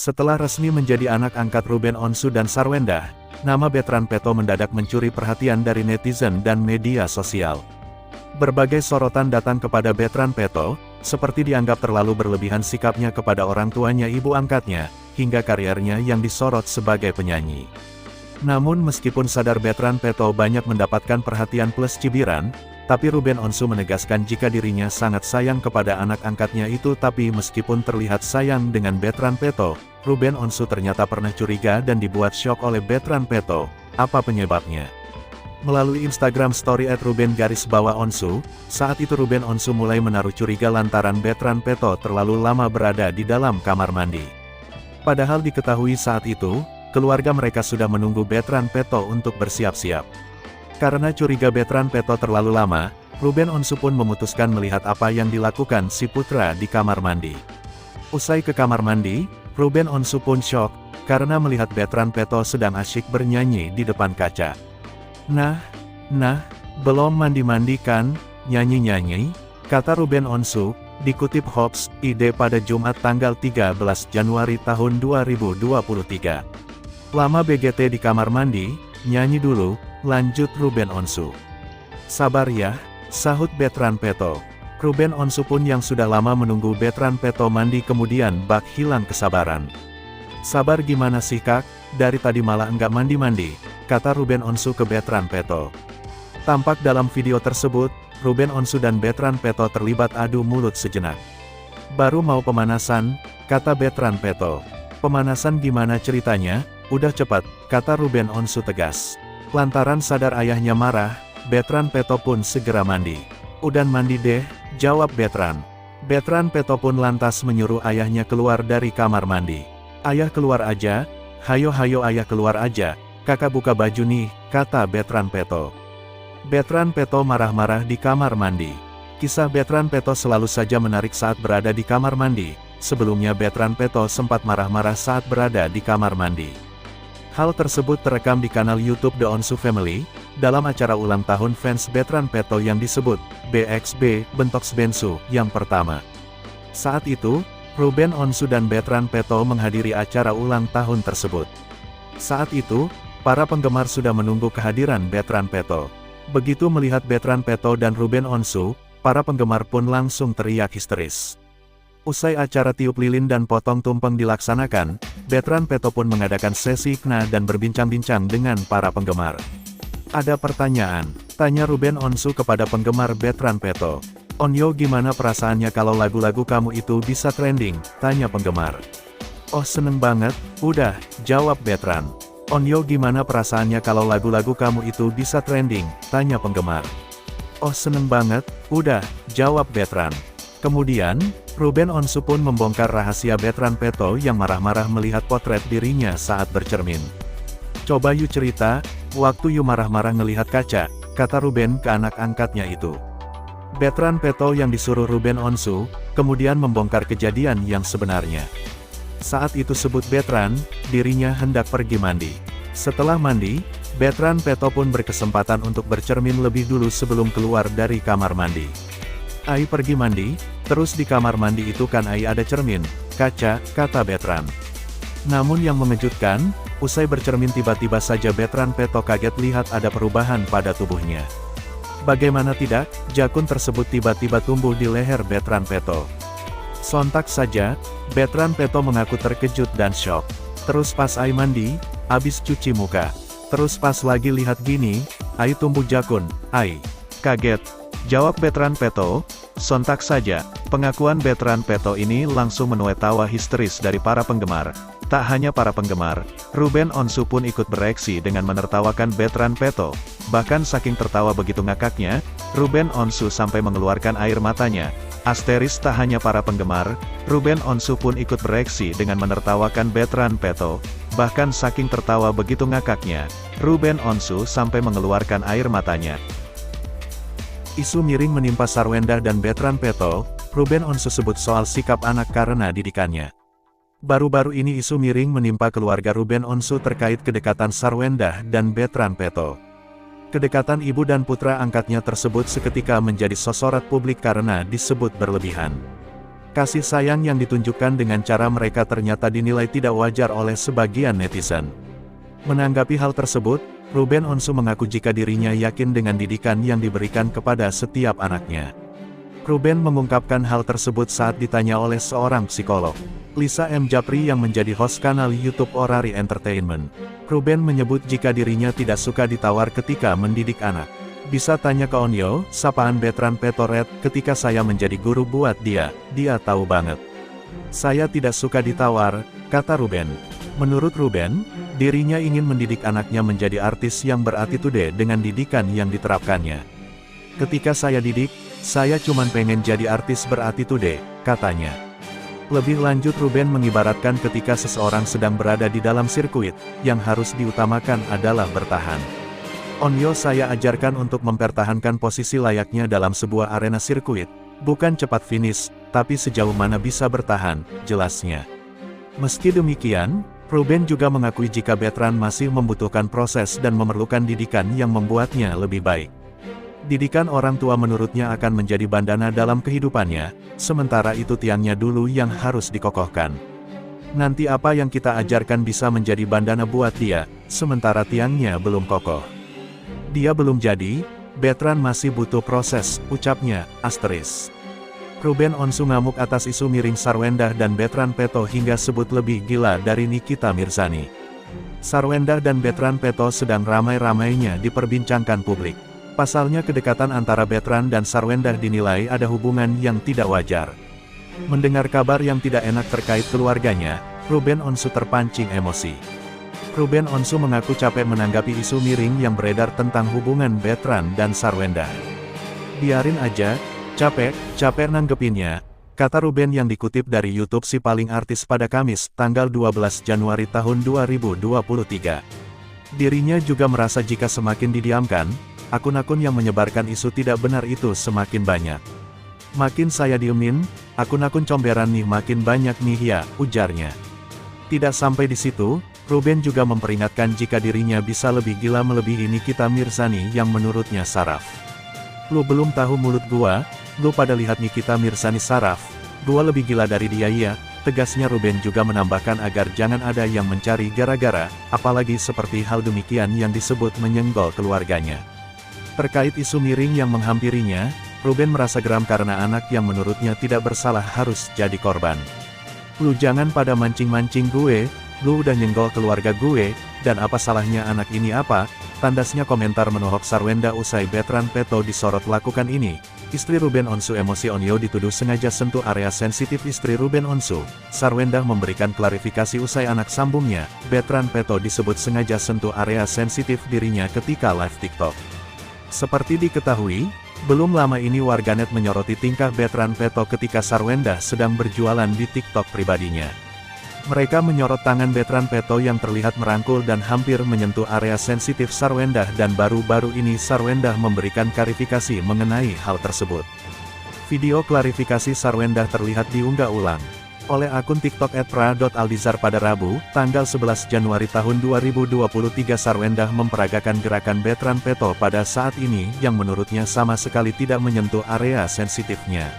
Setelah resmi menjadi anak angkat Ruben Onsu dan Sarwendah, nama Bertrand Peto mendadak mencuri perhatian dari netizen dan media sosial. Berbagai sorotan datang kepada Bertrand Peto, seperti dianggap terlalu berlebihan sikapnya kepada orang tuanya ibu angkatnya, hingga karirnya yang disorot sebagai penyanyi. Namun meskipun sadar Bertrand Peto banyak mendapatkan perhatian plus cibiran, tapi Ruben Onsu menegaskan jika dirinya sangat sayang kepada anak angkatnya itu. Tapi meskipun terlihat sayang dengan Bertrand Peto, Ruben Onsu ternyata pernah curiga dan dibuat syok oleh Bertrand Peto. Apa penyebabnya? Melalui Instagram story @ruben_onsu, saat itu Ruben Onsu mulai menaruh curiga lantaran Bertrand Peto terlalu lama berada di dalam kamar mandi. Padahal diketahui saat itu, keluarga mereka sudah menunggu Bertrand Peto untuk bersiap-siap. Karena curiga Bertrand Peto terlalu lama, Ruben Onsu pun memutuskan melihat apa yang dilakukan si putra di kamar mandi. Usai ke kamar mandi, Ruben Onsu pun syok, karena melihat Bertrand Peto sedang asyik bernyanyi di depan kaca. Nah, belum mandi-mandi kan, nyanyi-nyanyi, kata Ruben Onsu, dikutip Hops ID pada Jumat tanggal 13 Januari tahun 2023. Lama BGT di kamar mandi, nyanyi dulu, lanjut Ruben Onsu. Sabar ya, sahut Bertrand Peto. Ruben Onsu pun yang sudah lama menunggu Bertrand Peto mandi kemudian bak hilang kesabaran. Sabar gimana sih kak, dari tadi malah enggak mandi-mandi, kata Ruben Onsu ke Bertrand Peto. Tampak dalam video tersebut, Ruben Onsu dan Bertrand Peto terlibat adu mulut sejenak. Baru mau pemanasan, kata Bertrand Peto. Pemanasan gimana ceritanya? Udah cepat, kata Ruben Onsu tegas. Lantaran sadar ayahnya marah, Bertrand Peto pun segera mandi. Udan mandi deh, jawab Bertrand. Bertrand Peto pun lantas menyuruh ayahnya keluar dari kamar mandi. Ayah keluar aja, hayo ayah keluar aja, kakak buka baju nih, kata Bertrand Peto. Bertrand Peto marah-marah di kamar mandi. Kisah Bertrand Peto selalu saja menarik saat berada di kamar mandi. Sebelumnya Bertrand Peto sempat marah-marah saat berada di kamar mandi. Hal tersebut terekam di kanal YouTube The Onsu Family, dalam acara ulang tahun fans Bertrand Peto yang disebut BXB, Bentoks Bensu, yang pertama. Saat itu, Ruben Onsu dan Bertrand Peto menghadiri acara ulang tahun tersebut. Saat itu, para penggemar sudah menunggu kehadiran Bertrand Peto. Begitu melihat Bertrand Peto dan Ruben Onsu, para penggemar pun langsung teriak histeris. Usai acara tiup lilin dan potong tumpeng dilaksanakan, Bertrand Peto pun mengadakan sesi kena dan berbincang-bincang dengan para penggemar. Ada pertanyaan, tanya Ruben Onsu kepada penggemar Bertrand Peto. Onyo gimana perasaannya kalau lagu-lagu kamu itu bisa trending, tanya penggemar. Oh seneng banget, udah, jawab Bertrand. Onyo gimana perasaannya kalau lagu-lagu kamu itu bisa trending, tanya penggemar. Oh seneng banget, udah, jawab Bertrand. Kemudian, Ruben Onsu pun membongkar rahasia Bertrand Peto yang marah-marah melihat potret dirinya saat bercermin. Coba you cerita, waktu you marah-marah ngelihat kaca, kata Ruben ke anak angkatnya itu. Bertrand Peto yang disuruh Ruben Onsu, kemudian membongkar kejadian yang sebenarnya. Saat itu sebut Bertrand, dirinya hendak pergi mandi. Setelah mandi, Bertrand Peto pun berkesempatan untuk bercermin lebih dulu sebelum keluar dari kamar mandi. Ai pergi mandi, terus di kamar mandi itu kan Ai ada cermin, kaca, kata Bertrand. Namun yang mengejutkan, usai bercermin tiba-tiba saja Bertrand Peto kaget lihat ada perubahan pada tubuhnya. Bagaimana tidak, jakun tersebut tiba-tiba tumbuh di leher Bertrand Peto. Sontak saja, Bertrand Peto mengaku terkejut dan syok. Terus pas Ai mandi, habis cuci muka. Terus pas lagi lihat gini, Ai tumbuh jakun, Ai kaget. Jawab Bertrand Peto. Sontak saja, pengakuan Bertrand Peto ini langsung menuai tawa histeris dari para penggemar. Tak hanya para penggemar, Ruben Onsu pun ikut bereaksi dengan menertawakan Bertrand Peto. Bahkan saking tertawa begitu ngakaknya, Ruben Onsu sampai mengeluarkan air matanya. Asteris tak hanya para penggemar, Ruben Onsu pun ikut bereaksi dengan menertawakan Bertrand Peto. Bahkan saking tertawa begitu ngakaknya, Ruben Onsu sampai mengeluarkan air matanya. Isu miring menimpa Sarwendah dan Bertrand Peto, Ruben Onsu sebut soal sikap anak karena didikannya. Baru-baru ini isu miring menimpa keluarga Ruben Onsu terkait kedekatan Sarwendah dan Bertrand Peto. Kedekatan ibu dan putra angkatnya tersebut seketika menjadi sorotan publik karena disebut berlebihan. Kasih sayang yang ditunjukkan dengan cara mereka ternyata dinilai tidak wajar oleh sebagian netizen. Menanggapi hal tersebut, Ruben Onsu mengaku jika dirinya yakin dengan didikan yang diberikan kepada setiap anaknya. Ruben mengungkapkan hal tersebut saat ditanya oleh seorang psikolog, Lisa M. Japri yang menjadi host kanal YouTube Orari Entertainment. Ruben menyebut jika dirinya tidak suka ditawar ketika mendidik anak. Bisa tanya ke Onyo, sapaan Betran Petoret, ketika saya menjadi guru buat dia tahu banget. Saya tidak suka ditawar, kata Ruben. Menurut Ruben, dirinya ingin mendidik anaknya menjadi artis yang berattitude dengan didikan yang diterapkannya. Ketika saya didik, saya cuman pengen jadi artis berattitude, katanya. Lebih lanjut Ruben mengibaratkan ketika seseorang sedang berada di dalam sirkuit, yang harus diutamakan adalah bertahan. Onyo saya ajarkan untuk mempertahankan posisi layaknya dalam sebuah arena sirkuit, bukan cepat finish, tapi sejauh mana bisa bertahan, jelasnya. Meski demikian, Ruben juga mengakui jika Betran masih membutuhkan proses dan memerlukan didikan yang membuatnya lebih baik. Didikan orang tua menurutnya akan menjadi bandana dalam kehidupannya, sementara itu tiangnya dulu yang harus dikokohkan. Nanti apa yang kita ajarkan bisa menjadi bandana buat dia, sementara tiangnya belum kokoh. Dia belum jadi, Betran masih butuh proses, ucapnya, asteris. Ruben Onsu ngamuk atas isu miring Sarwendah dan Betran Peto hingga sebut lebih gila dari Nikita Mirzani. Sarwendah dan Betran Peto sedang ramai-ramainya diperbincangkan publik. Pasalnya kedekatan antara Betran dan Sarwendah dinilai ada hubungan yang tidak wajar. Mendengar kabar yang tidak enak terkait keluarganya, Ruben Onsu terpancing emosi. Ruben Onsu mengaku capek menanggapi isu miring yang beredar tentang hubungan Betran dan Sarwendah. Biarin aja, capek nanggepinnya, kata Ruben yang dikutip dari YouTube Si Paling Artis pada Kamis, tanggal 12 Januari tahun 2023. Dirinya juga merasa jika semakin didiamkan, akun-akun yang menyebarkan isu tidak benar itu semakin banyak. Makin saya diemin, akun-akun comberan nih makin banyak nih ya, ujarnya. Tidak sampai di situ, Ruben juga memperingatkan jika dirinya bisa lebih gila melebihi Nikita Mirzani yang menurutnya saraf. Lu belum tahu mulut gua, lu pada lihat Nikita Mirzani saraf, gua lebih gila dari dia ya, tegasnya. Ruben juga menambahkan agar jangan ada yang mencari gara-gara, apalagi seperti hal demikian yang disebut menyenggol keluarganya. Terkait isu miring yang menghampirinya, Ruben merasa geram karena anak yang menurutnya tidak bersalah harus jadi korban. Lu jangan pada mancing-mancing gue, lu udah nyenggol keluarga gue, dan apa salahnya anak ini apa? Tandasnya komentar menohok Sarwendah usai Betran Peto disorot lakukan ini. Istri Ruben Onsu emosi. Onyo dituduh sengaja sentuh area sensitif istri Ruben Onsu. Sarwendah memberikan klarifikasi usai anak sambungnya, Betran Peto disebut sengaja sentuh area sensitif dirinya ketika live TikTok. Seperti diketahui, belum lama ini warganet menyoroti tingkah Betran Peto ketika Sarwendah sedang berjualan di TikTok pribadinya. Mereka menyorot tangan Betran Peto yang terlihat merangkul dan hampir menyentuh area sensitif Sarwendah, dan baru-baru ini Sarwendah memberikan klarifikasi mengenai hal tersebut. Video klarifikasi Sarwendah terlihat diunggah ulang oleh akun TikTok @pra.aldizar pada Rabu, tanggal 11 Januari tahun 2023. Sarwendah memperagakan gerakan Betran Peto pada saat ini yang menurutnya sama sekali tidak menyentuh area sensitifnya.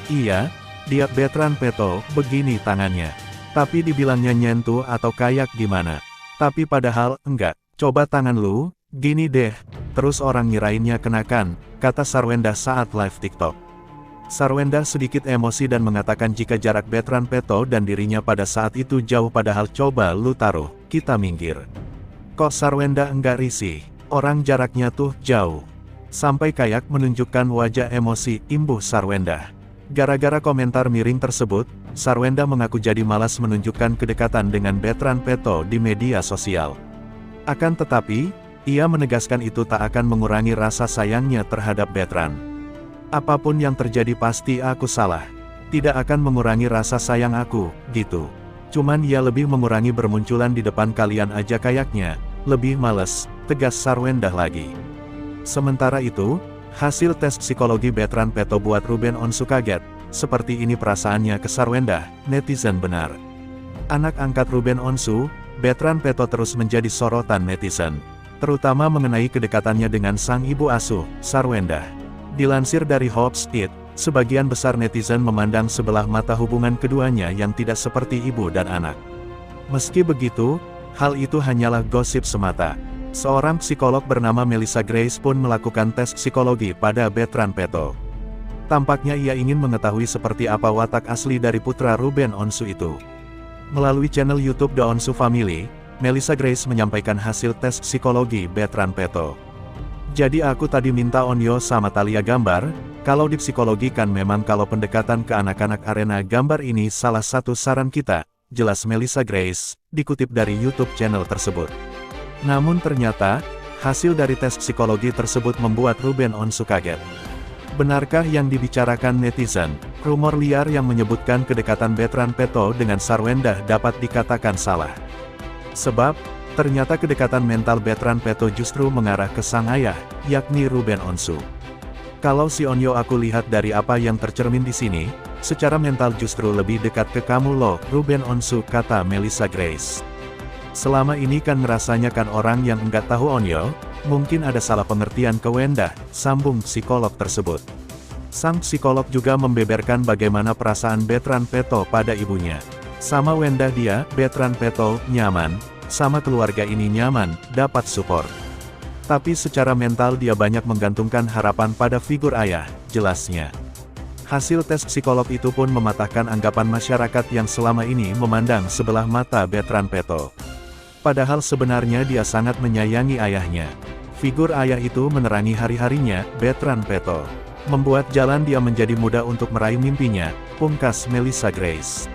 Iya, dia Betran Peto, begini tangannya. Tapi dibilangnya nyentuh atau kayak gimana. Tapi padahal, enggak. Coba tangan lu, gini deh. Terus orang ngirainnya kenakan, kata Sarwendah saat live TikTok. Sarwendah sedikit emosi dan mengatakan jika jarak Betran Peto dan dirinya pada saat itu jauh, padahal coba lu taruh, kita minggir. Kok Sarwendah enggak risih? Orang jaraknya tuh jauh. Sampai kayak menunjukkan wajah emosi, imbuh Sarwendah. Gara-gara komentar miring tersebut, Sarwendah mengaku jadi malas menunjukkan kedekatan dengan Betran Peto di media sosial. Akan tetapi, ia menegaskan itu tak akan mengurangi rasa sayangnya terhadap Betran. Apapun yang terjadi pasti aku salah. Tidak akan mengurangi rasa sayang aku, gitu. Cuman ia lebih mengurangi bermunculan di depan kalian aja kayaknya, lebih males, tegas Sarwendah lagi. Sementara itu, hasil tes psikologi Betran Peto buat Ruben Onsu kaget. Seperti ini perasaannya ke Sarwendah, netizen benar. Anak angkat Ruben Onsu, Betran Peto terus menjadi sorotan netizen. Terutama mengenai kedekatannya dengan sang ibu asuh, Sarwendah. Dilansir dari Hobbs It, sebagian besar netizen memandang sebelah mata hubungan keduanya yang tidak seperti ibu dan anak. Meski begitu, hal itu hanyalah gosip semata. Seorang psikolog bernama Melissa Grace pun melakukan tes psikologi pada Bertrand Peto. Tampaknya ia ingin mengetahui seperti apa watak asli dari putra Ruben Onsu itu. Melalui channel YouTube The Onsu Family, Melissa Grace menyampaikan hasil tes psikologi Bertrand Peto. Jadi aku tadi minta Onyo sama Talia gambar, kalau di psikologi kan memang kalau pendekatan ke anak-anak arena gambar ini salah satu saran kita, jelas Melissa Grace, dikutip dari YouTube channel tersebut. Namun ternyata, hasil dari tes psikologi tersebut membuat Ruben Onsu kaget. Benarkah yang dibicarakan netizen? Rumor liar yang menyebutkan kedekatan Bertrand Peto dengan Sarwendah dapat dikatakan salah. Sebab, ternyata kedekatan mental Bertrand Peto justru mengarah ke sang ayah, yakni Ruben Onsu. Kalau si Onyo aku lihat dari apa yang tercermin di sini, secara mental justru lebih dekat ke kamu loh, Ruben Onsu, kata Melissa Grace. Selama ini kan ngerasanya kan orang yang enggak tahu Onyo, mungkin ada salah pengertian ke Wendah, sambung psikolog tersebut. Sang psikolog juga membeberkan bagaimana perasaan Bertrand Peto pada ibunya. Sama Wendah dia, Bertrand Peto, nyaman, sama keluarga ini nyaman, dapat support. Tapi secara mental dia banyak menggantungkan harapan pada figur ayah, jelasnya. Hasil tes psikolog itu pun mematahkan anggapan masyarakat yang selama ini memandang sebelah mata Bertrand Peto. Padahal sebenarnya dia sangat menyayangi ayahnya. Figur ayah itu menerangi hari-harinya, Bertrand Peto. Membuat jalan dia menjadi mudah untuk meraih mimpinya, pungkas Melissa Grace.